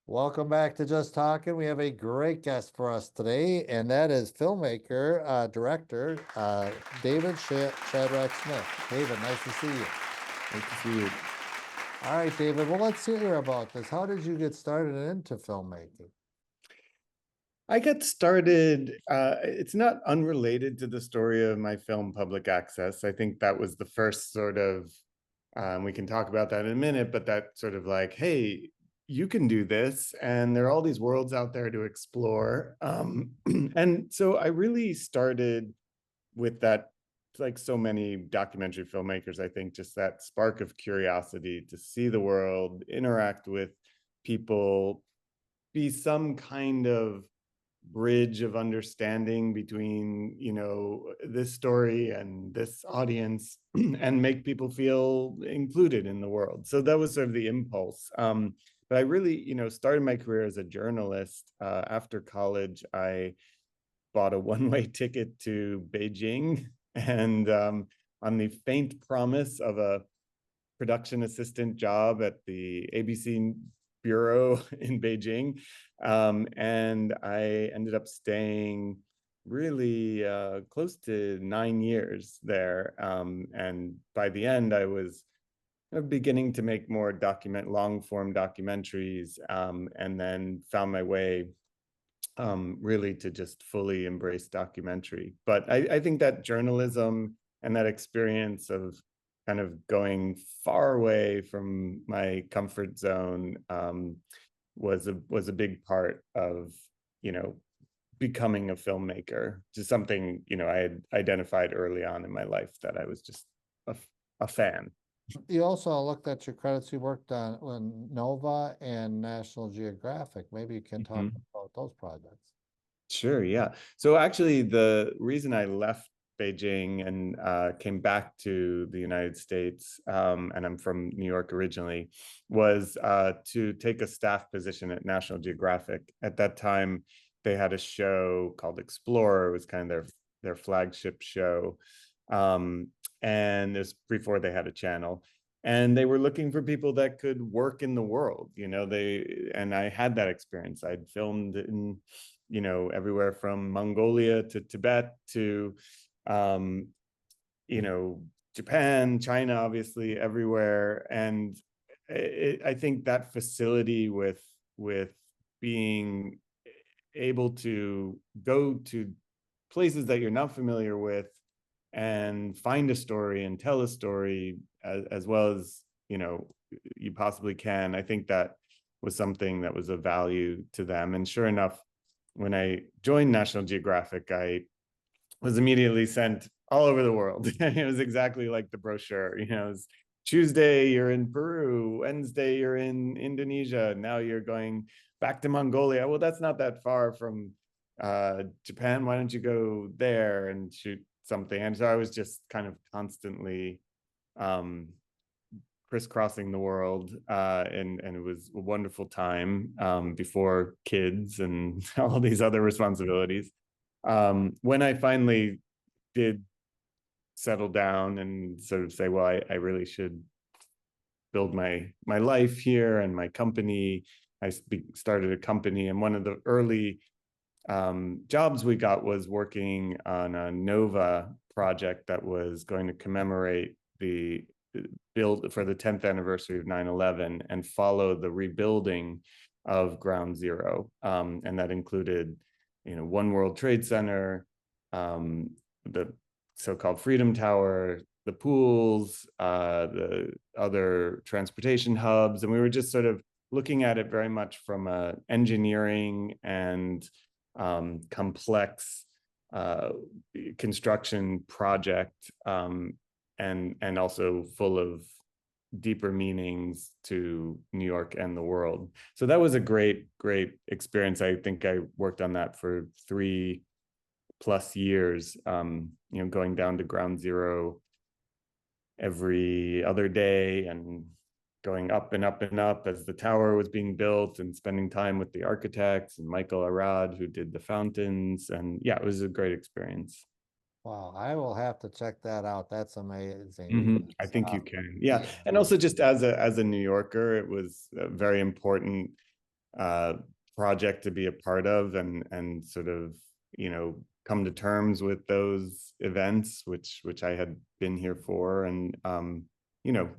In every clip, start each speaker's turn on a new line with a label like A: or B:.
A: Welcome back to Just Talking. We have a great guest for us today, and that is filmmaker, director, David Shadrack Smith. David, nice to see you.
B: Great to see you.
A: All right, David. Well, let's hear about this. How did you get started into filmmaking?
B: I got started, it's not unrelated to the story of my film Public Access. I think that was the first sort of, we can talk about that in a minute, but that sort of like, hey, you can do this. And there are all these worlds out there to explore. And so I really started with that, like so many documentary filmmakers, I think just that spark of curiosity to see the world, interact with people, be some kind of bridge of understanding between this story and this audience and make people feel included in the world. So that was sort of the impulse. But I really started my career as a journalist. After college, I bought a one-way ticket to Beijing, and on the faint promise of a production assistant job at the ABC bureau in Beijing. And I ended up staying really close to 9 years there. And by the end, I was beginning to make more long form documentaries, and then found my way really to just fully embrace documentary. But I think that journalism and that experience of kind of going far away from my comfort zone was a big part of becoming a filmmaker. Just something I had identified early on in my life that I was just a fan.
A: You also looked at your credits. You worked on Nova and National Geographic. Maybe you can talk
B: Mhm.
A: about those projects.
B: Sure, yeah. So actually, the reason I left Beijing and came back to the United States, and I'm from New York originally, was to take a staff position at National Geographic. At that time, they had a show called Explorer. It was kind of their flagship show, um, and it was before they had a channel. And they were looking for people that could work in the world. And I had that experience. I'd filmed in everywhere from Mongolia to Tibet to, um, Japan, China, obviously everywhere. And I think that facility with being able to go to places that you're not familiar with and find a story and tell a story as well as you possibly can. I think that was something that was of value to them. And sure enough, when I joined National Geographic, I was immediately sent all over the world. And it was exactly like the brochure. It was Tuesday you're in Peru, Wednesday you're in Indonesia, now you're going back to Mongolia. Well, that's not that far from Japan. Why don't you go there and shoot something? And so I was just kind of constantly um, crisscrossing the world, and it was a wonderful time before kids and all these other responsibilities. When I finally did settle down and sort of say, well, I really should build my life here and my company. I started a company, and one of the early jobs we got was working on a Nova project that was going to commemorate the build for the 10th anniversary of 9/11 and follow the rebuilding of Ground Zero. And that included, One World Trade Center, the so-called Freedom Tower, the pools, the other transportation hubs. And we were just sort of looking at it very much from a engineering and complex construction project, and also full of deeper meanings to New York and the world. So that was a great experience. I think I worked on that for 3+ years, going down to Ground Zero every other day and going up and up and up as the tower was being built, and spending time with the architects and Michael Arad, who did the fountains. And yeah, it was a great experience.
A: Wow, I will have to check that out. That's amazing
B: I
A: because
B: think you can. Yeah.
A: yeah.
B: And also just as a New Yorker, it was very important uh, project to be a part of, and sort of, come to terms with those events, which I had been here for, and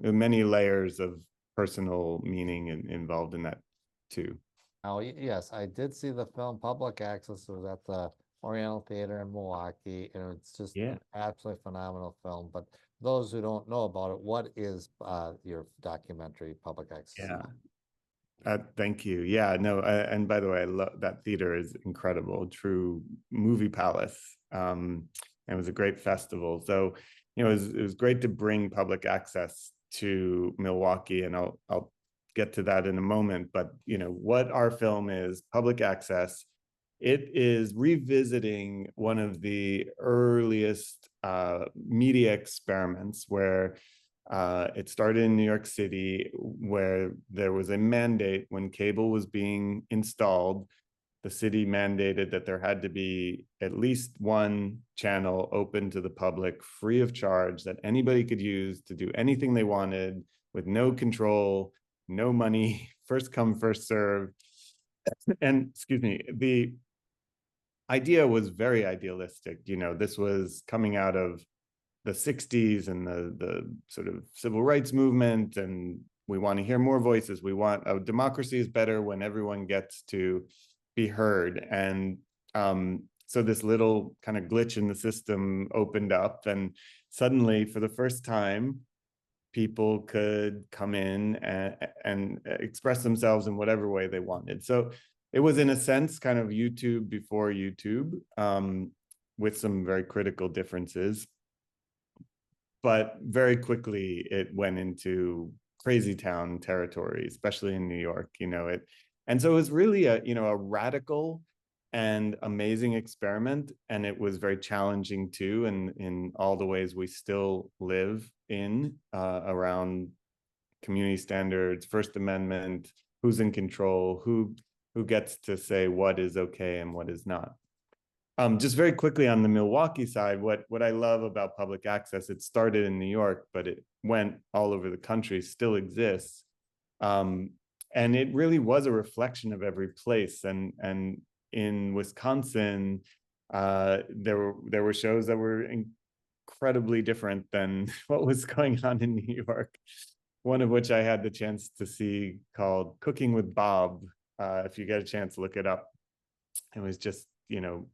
B: many layers of personal meaning involved in that too.
A: Oh, yes, I did see the film Public Access. It was at the Oriental Theater in Milwaukee, and it's just
B: Yeah.
A: an absolutely phenomenal film. But those who don't know about it, what is your documentary Public Access
B: Yeah.
A: about?
B: Thank you. Yeah, no, and by the way, I love that theater is incredible, true movie palace. And it was a great festival. So, it was great to bring public access to Milwaukee, and I'll get to that in a moment. But what our film is, public access, it is revisiting one of the earliest media experiments where it started in New York City, where there was a mandate when cable was being installed. The city mandated that there had to be at least one channel open to the public, free of charge, that anybody could use to do anything they wanted with no control, no money, first come, first serve. And excuse me, the idea was very idealistic. This was coming out of the 60s and the sort of civil rights movement, and we want to hear more voices. We want a democracy is better when everyone gets to be heard. And so this little kind of glitch in the system opened up, and suddenly, for the first time, people could come in and express themselves in whatever way they wanted. So it was, in a sense, kind of YouTube before YouTube, with some very critical differences. But very quickly it went into crazy town territory, especially in New York. And so it was really a radical and amazing experiment, and it was very challenging too, and in all the ways we still live in, around community standards, First Amendment, who's in control, who gets to say what is okay and what is not. Just very quickly on the Milwaukee side, what I love about public access, it started in New York, but it went all over the country, still exists. And it really was a reflection of every place. And in Wisconsin, there were shows that were incredibly different than what was going on in New York. One of which I had the chance to see, called Cooking with Bob. If you get a chance, look it up. It was just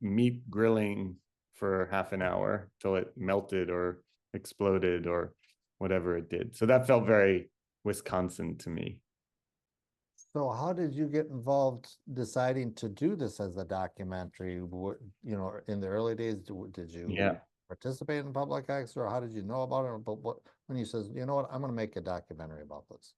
B: meat grilling for half an hour till it melted or exploded or whatever it did. So that felt very Wisconsin to me.
A: So how did you get involved deciding to do this as a documentary? In the early days, did you
B: Yeah.
A: participate in public access, or how did you know about it? But when you says, you know what, I'm going to make a documentary about this.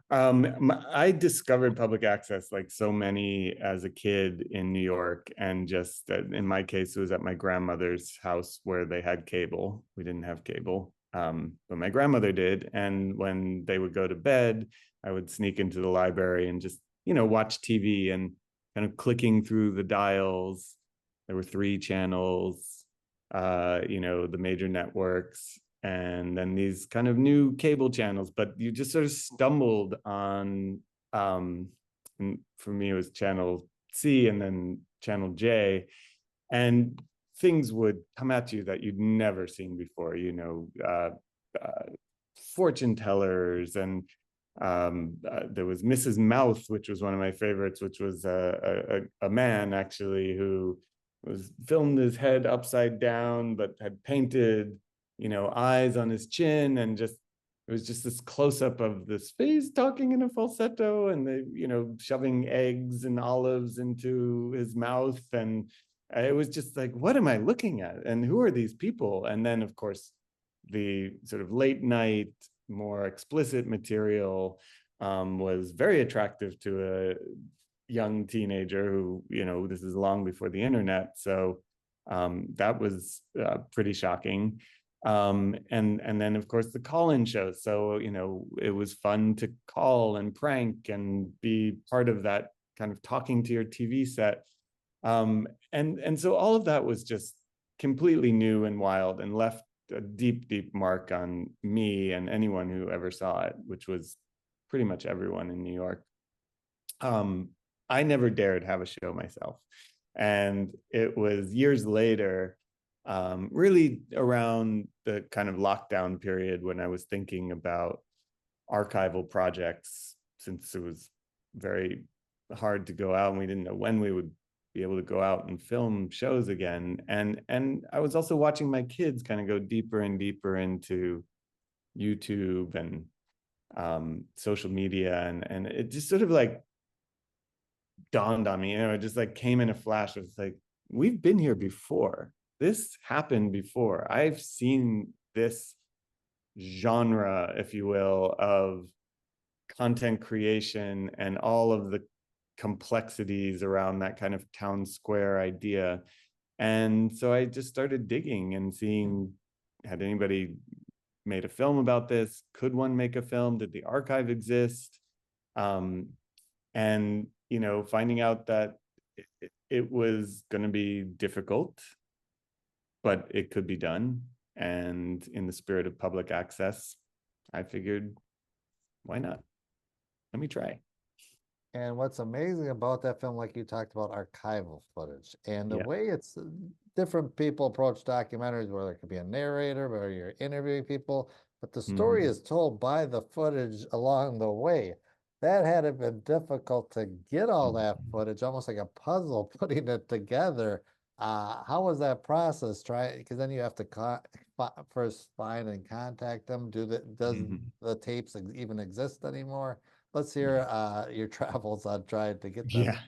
B: I discovered public access, like so many, as a kid in New York, and just in my case, it was at my grandmother's house where they had cable. We didn't have cable, but my grandmother did. And when they would go to bed, I would sneak into the library and just watch TV and kind of clicking through the dials. There were 3 channels, the major networks, and then these kind of new cable channels. But you just sort of stumbled on, and for me, it was channel C and then channel J, and things would come at you that you'd never seen before, fortune tellers, and there was Mrs. Mouth, which was one of my favorites, which was a man actually who was filmed his head upside down, but had painted, eyes on his chin, and just it was just this close up of this face talking in a falsetto, and shoving eggs and olives into his mouth, and it was just like, what am I looking at, and who are these people? And then, of course, the sort of late night, more explicit material was very attractive to a young teenager who, this is long before the internet. So that was pretty shocking. And then, of course, the call-in shows. So, it was fun to call and prank and be part of that kind of talking to your TV set. And so all of that was just completely new and wild, and left a deep, deep mark on me and anyone who ever saw it, which was pretty much everyone in New York. um, I never dared have a show myself. And it was years later, really around the kind of lockdown period, when I was thinking about archival projects, since it was very hard to go out and we didn't know when we would be able to go out and film shows again. And I was also watching my kids kind of go deeper and deeper into YouTube and social media, and it just sort of like dawned on me, it just like came in a flash. It's like, we've been here before. This happened before. I've seen this genre, if you will, of content creation and all of the complexities around that kind of town square idea. And so I just started digging and seeing, had anybody made a film about this? Could one make a film? Did the archive exist? And finding out that it was going to be difficult, but it could be done. And in the spirit of public access, I figured, why not? Let me try.
A: And what's amazing about that film, like you talked about archival footage and the
B: Yeah.
A: way it's different people approach documentaries where there could be a narrator, where you're interviewing people, but the story
B: Mm-hmm.
A: is told by the footage along the way. That had it been difficult to get all that footage, almost like a puzzle, putting it together. How was that process? Try because then you have to first find and contact them. Does
B: Mm-hmm.
A: the tapes even exist anymore? Let's hear your travels on trying to get them.
B: Yeah.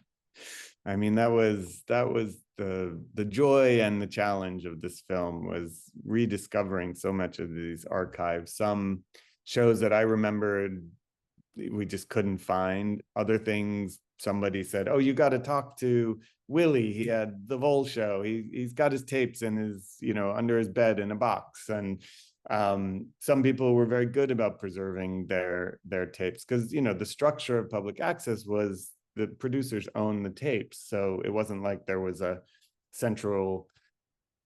B: I mean, that was the joy and the challenge of this film, was rediscovering so much of these archives. Some shows that I remembered we just couldn't find. Other things, somebody said, "Oh, you got to talk to Willie. He had the Vole show. He's got his tapes in his, under his bed in a box." And some people were very good about preserving their tapes, because the structure of public access was the producers own the tapes, so it wasn't like there was a central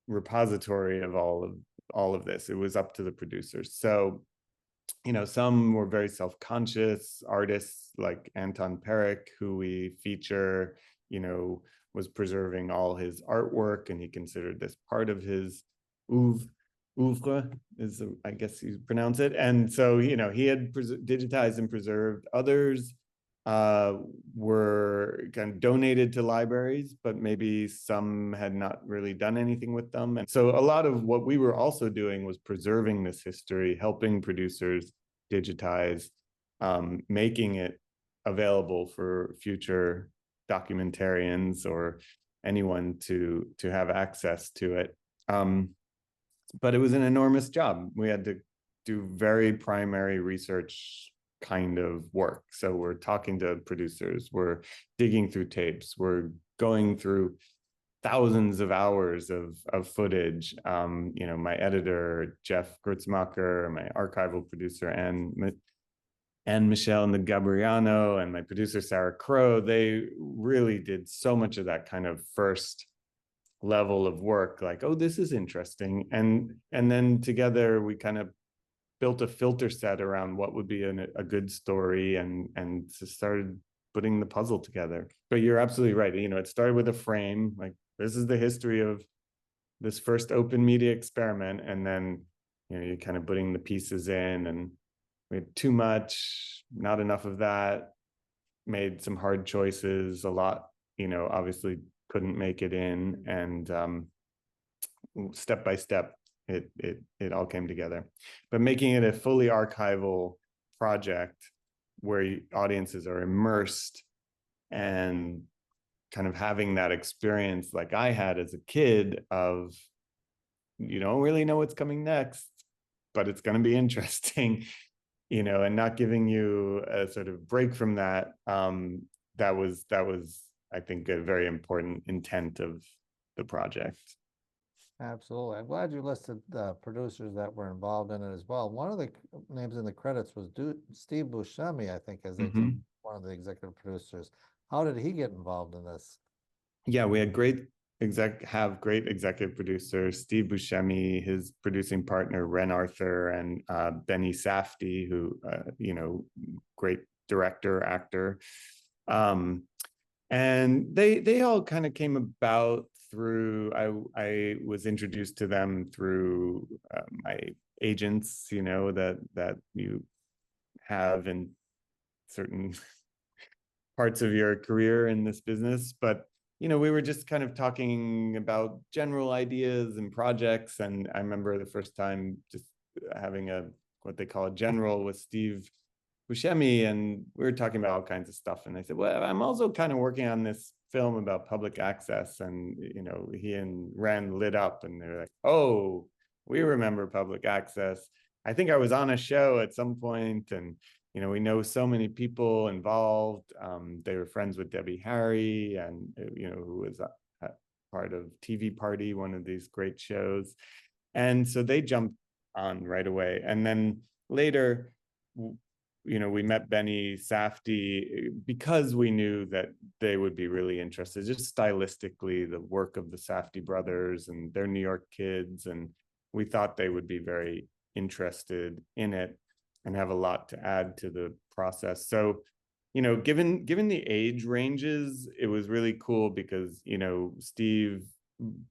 B: repository of all of this. It was up to the producers. So some were very self-conscious artists, like Anton Perek, who we feature, was preserving all his artwork, and he considered this part of his oeuvre, is, I guess you pronounce it. And so, he had digitized and preserved. Others were kind of donated to libraries, but maybe some had not really done anything with them. And so a lot of what we were also doing was preserving this history, helping producers digitize, making it available for future documentarians or anyone to have access to it. But it was an enormous job. We had to do very primary research kind of work. So we're talking to producers, we're digging through tapes, we're going through thousands of hours of footage. My editor, Jeff Grutzmacher, my archival producer, and Michelle and the Gabriano, and my producer, Sarah Crow, they really did so much of that kind of first level of work, like, oh, this is interesting. And then together we kind of built a filter set around what would be a good story, and just started putting the puzzle together. But you're absolutely right. It started with a frame, like, this is the history of this first open media experiment. And then, you're kind of putting the pieces in, and we had too much, not enough of that, made some hard choices, a lot, obviously couldn't make it in. And step by step, it all came together. But making it a fully archival project where audiences are immersed and kind of having that experience like I had as a kid of, you don't really know what's coming next, but it's going to be interesting, and not giving you a sort of break from that. That was, I think, a very important intent of the project.
A: Absolutely. I'm glad you listed the producers that were involved in it as well. One of the names in the credits was Steve Buscemi, I think, as
B: Mm-hmm.
A: one of the executive producers. How did he get involved in this?
B: Yeah, we had great executive producers, Steve Buscemi, his producing partner Ren Arthur, and Benny Safdie, who great director, actor. Um, and they all kind of came about through I was introduced to them through my agents, you know, that you have in certain parts of your career in this business. But you know, we were just kind of talking about general ideas and projects. And I remember the first time just having a what they call a general with Steve Buscemi, and we were talking about all kinds of stuff. And I said, well, I'm also kind of working on this film about public access. And you know, he and Ren lit up, and they're like, oh, we remember public access. I think I was on a show at some point, and you know, we know so many people involved. They were friends with Debbie Harry, and you know, who was a part of TV Party, one of these great shows. And so they jumped on right away. And then later, you know, we met Benny Safdie because we knew that they would be really interested, just stylistically, the work of the Safdie brothers, and they're New York kids, and we thought they would be very interested in it and have a lot to add to the process. So, you know, given the age ranges, it was really cool because, you know, Steve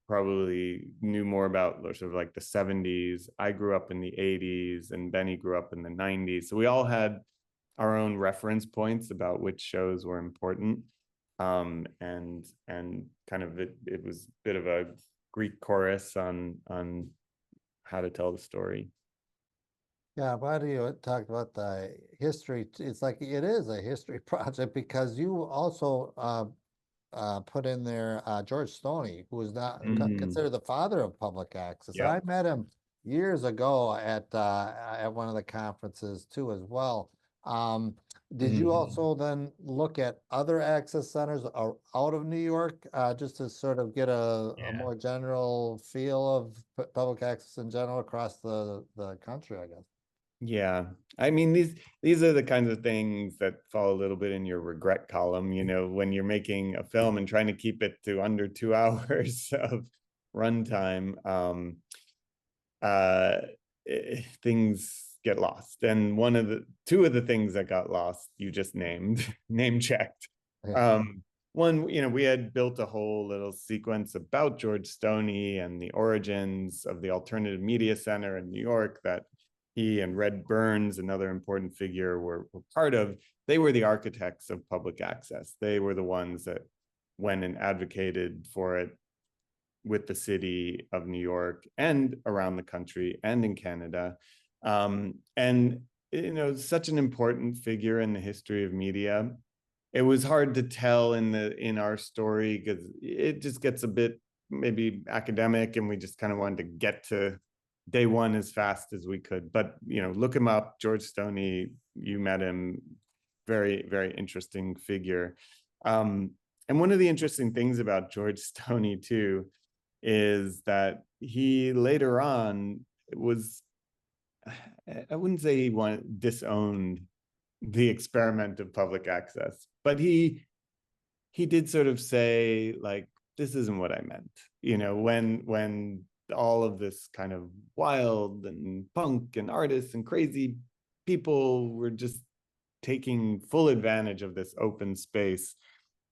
B: probably knew more about sort of like the 70s. I grew up in the 80s, and Benny grew up in the 90s. So we all had our own reference points about which shows were important. And kind of it was a bit of a Greek chorus on how to tell the story.
A: Yeah, why do you talk about the history? It's like it is a history project because you also put in there George Stoney, who is not
B: Mm,
A: considered the father of public access. And
B: yep.
A: I met him years ago at one of the conferences too, as well. Um, did you
B: Mm.
A: also then look at other access centers out of New York, just to sort of get a
B: Yeah.
A: more general feel of public access in general across the country, I guess?
B: Yeah. I mean, these are the kinds of things that fall a little bit in your regret column, you know, when you're making a film and trying to keep it to under 2 hours of runtime. Uh, things get lost. And one of the two of the things that got lost, you just named, name checked. Um, one, you know, we had built a whole little sequence about George Stoney and the origins of the Alternative Media Center in New York that he and Red Burns, another important figure, were part of. They were the architects of public access. They were the ones that went and advocated for it with the city of New York and around the country and in Canada. And, you know, such an important figure in the history of media. It was hard to tell in our story because it just gets a bit maybe academic, and we just kind of wanted to get to day one as fast as we could. But you know, look him up, George Stoney. You met him, very very interesting figure. Um, and one of the interesting things about George Stoney too is that he later on was, I wouldn't say he disowned the experiment of public access, but he did sort of say like, this isn't what I meant. You know, when all of this kind of wild and punk and artists and crazy people were just taking full advantage of this open space,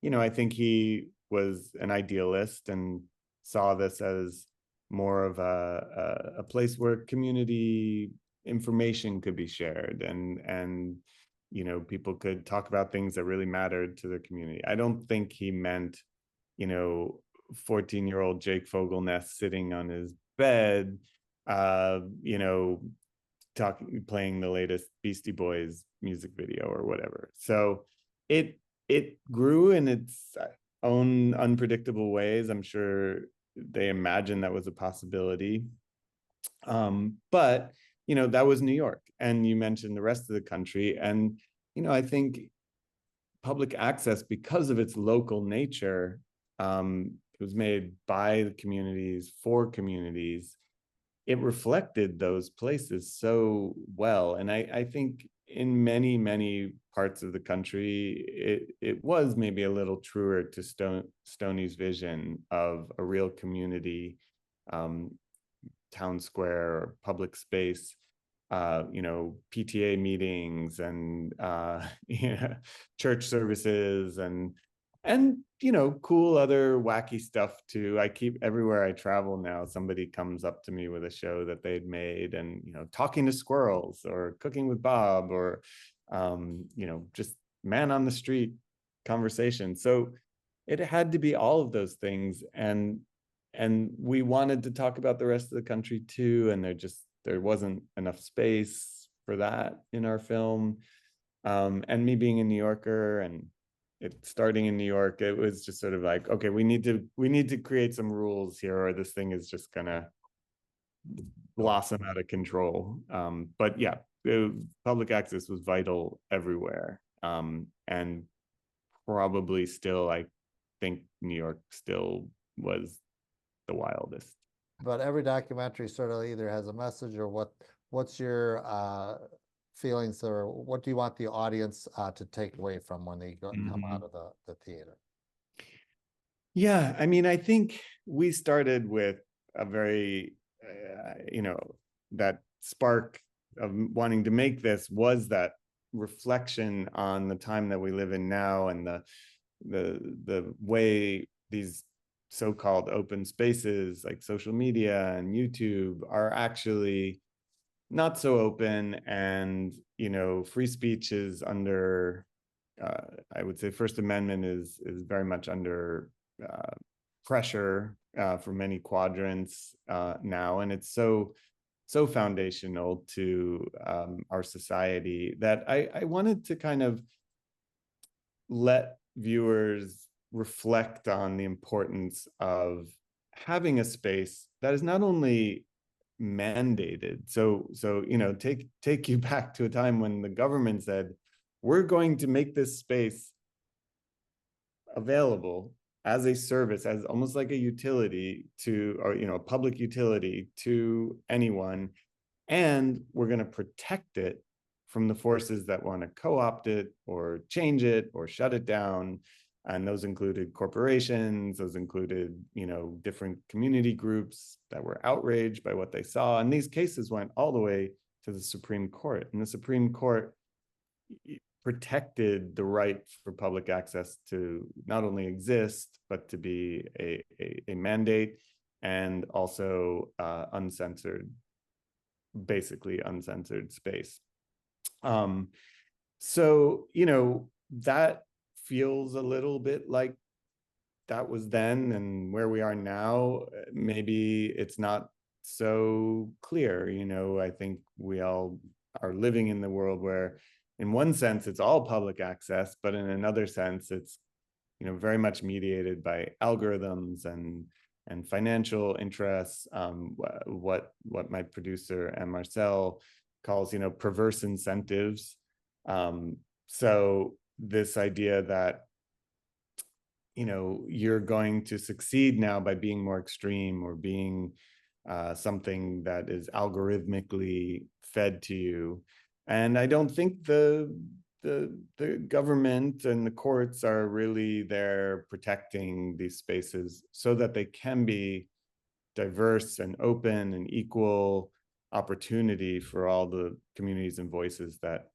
B: you know, I think he was an idealist and saw this as more of a place where community information could be shared, and you know, people could talk about things that really mattered to the community. I don't think he meant, you know, 14-year-old Jake Fogelnest sitting on his bed, you know, talking, playing the latest Beastie Boys music video or whatever. So it grew in its own unpredictable ways. I'm sure they imagined that was a possibility. But you know, that was New York, and you mentioned the rest of the country, and you know, I think public access, because of its local nature, it was made by the communities for communities. It reflected those places so well. And I think in many parts of the country, it was maybe a little truer to Stoney's vision of a real community, um, town square or public space. PTA meetings and church services and cool other wacky stuff too. I keep everywhere I travel now, somebody comes up to me with a show that they'd made, and talking to squirrels or cooking with Bob or just man on the street conversation. So it had to be all of those things, and we wanted to talk about the rest of the country too, and there wasn't enough space for that in our film. And me being a New Yorker and it starting in New York, it was just sort of like, okay, we need to create some rules here, or this thing is just gonna blossom out of control. But yeah, public access was vital everywhere, and probably still, I think New York still was the wildest.
A: But every documentary sort of either has a message or what's your feelings, or what do you want the audience to take away from when they come out of the theater?
B: Yeah, I mean, I think we started with a very, that spark of wanting to make this was that reflection on the time that we live in now, and the way these so-called open spaces like social media and YouTube are actually not so open, and free speech is under, I would say First Amendment is very much under pressure for many quadrants now, and it's so foundational to our society that I wanted to kind of let viewers reflect on the importance of having a space that is not only mandated. Take you back to a time when the government said, we're going to make this space available as a service, as almost like a utility to, or a public utility to anyone, and we're going to protect it from the forces that want to co-opt it or change it or shut it down. And those included corporations, those included different community groups that were outraged by what they saw, and these cases went all the way to the Supreme Court, and the Supreme Court protected the right for public access to not only exist, but to be a mandate, and also uncensored, basically uncensored space. So that feels a little bit like that was then, and where we are now, maybe it's not so clear. I think we all are living in the world where in one sense it's all public access, but in another sense it's very much mediated by algorithms and financial interests, what my producer and Marcel calls perverse incentives. So this idea that you're going to succeed now by being more extreme, or being something that is algorithmically fed to you. And I don't think the government and the courts are really there protecting these spaces so that they can be diverse and open and equal opportunity for all the communities and voices that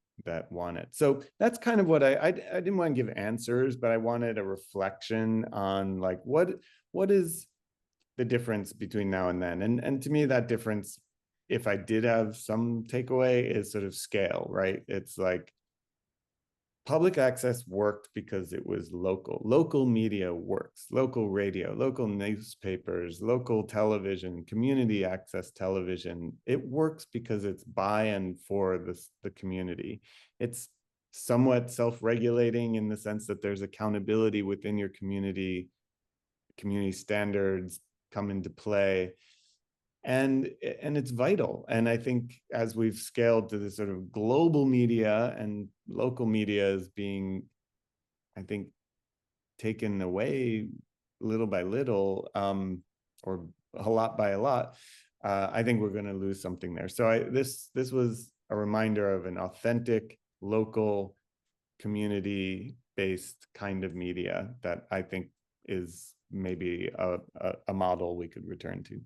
B: want it. So that's kind of what I didn't want to give answers, but I wanted a reflection on like what is the difference between now and then. And to me, that difference, if I did have some takeaway, is sort of scale, right? It's like public access worked because it was local. Local media works, local radio, local newspapers, local television, community access television. It works because it's by and for the community. It's somewhat self-regulating in the sense that there's accountability within your community standards come into play. And it's vital. And I think as we've scaled to this sort of global media, and local media is being, I think, taken away little by little, or a lot by a lot, I think we're going to lose something there. So this was a reminder of an authentic, local, community-based kind of media that I think is maybe a model we could return to.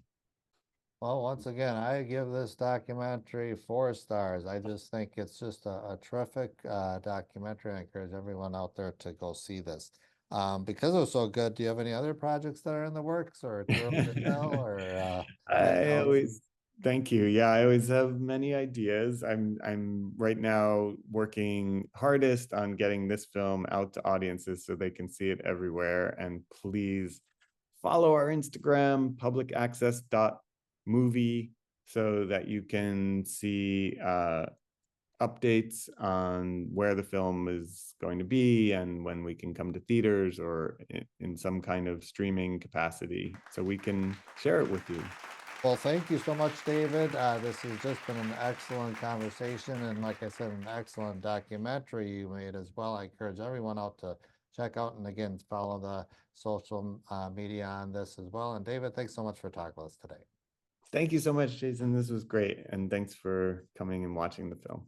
A: Well, once again, I give this documentary 4 stars. I just think it's just a terrific documentary. I encourage everyone out there to go see this. Because it was so good, do you have any other projects that are in the works, or too early to tell, or anything
B: I
A: else?
B: always thank you. Yeah, I always have many ideas. I'm right now working hardest on getting this film out to audiences so they can see it everywhere. And please follow our Instagram, publicaccess.movie, so that you can see updates on where the film is going to be and when we can come to theaters or in some kind of streaming capacity so we can share it with you.
A: Well, thank you so much, David. This has just been an excellent conversation, and like I said, an excellent documentary you made as well. I encourage everyone out to check out and again follow the social media on this as well. And David, thanks so much for talking with us today.
B: Thank you so much, Jason. This was great. And thanks for coming and watching the film.